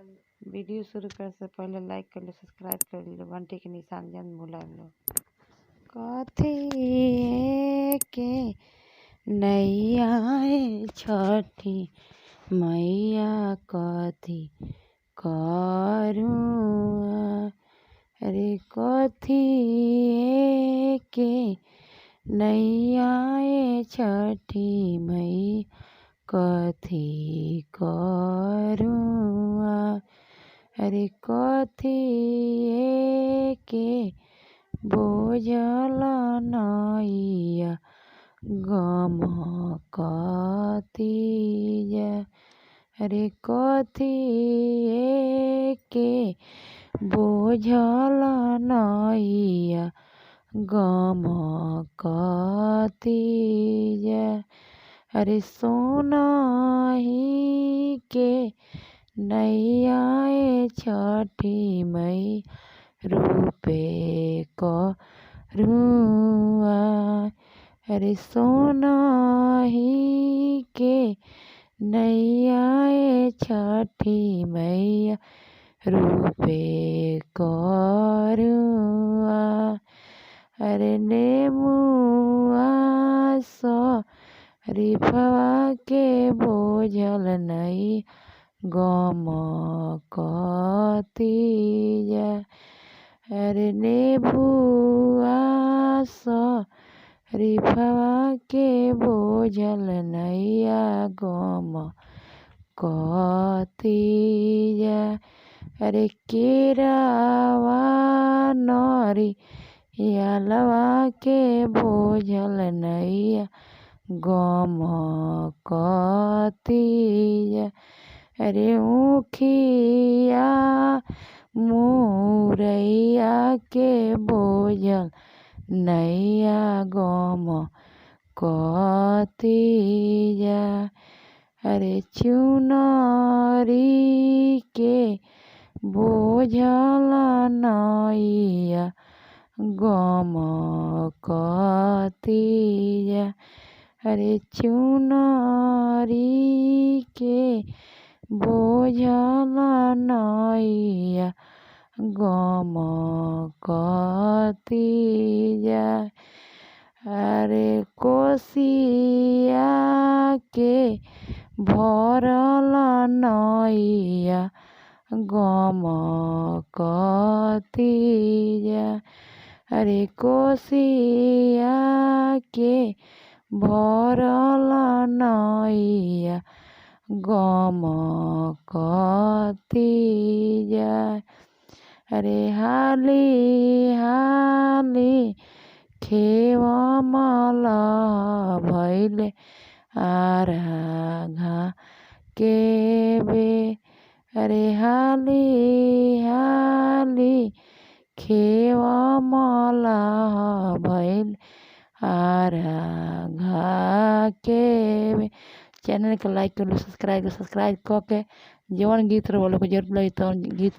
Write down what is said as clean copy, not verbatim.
Video शुरू करे से पहले लाइक कर लो, सब्सक्राइब कर लो, घंटी के निशान जन भुला लो। कथी के नैया छठी मैया कथी करूँ, अरे कथी के नैया छठी मैया कथी करूँ, अरे कथी के बोझल नैया गम कथी, अरे कथी के बोझल नैया गम कथी, अरे सोनाही के नैया छठी मैया रूपे करूँ, अरे सोनाही के नैया छठी मैया रूपे करूँ, अरे नेमुआ शरीफवा के बोझल नैया गम कथी, अरे नेबुआ शरीफवा के बोझल नैया गम कथी, अरे केरावा नरियलवा के बोझल नैया गम कथी, अरे ऊखिया मुरैया के बोझल नैया गम कथी, अरे चुनरी के बोझल नैया गम कथी, अरे चुनरी के बोझल नैया गम कथी, अरे कोसिया के भरल नैया गम कथी, अरे कोसिया के भरल नैया गम कथी, अरे हाली हाली खेवमल भैले आराघा के बे, अरे हाली हाली खेवमल भैले आराघा के बे। चैनल के लाइक कर लो, सब्सक्राइब कर के जवन गीत रहो लोग जरूर लगे तो गीत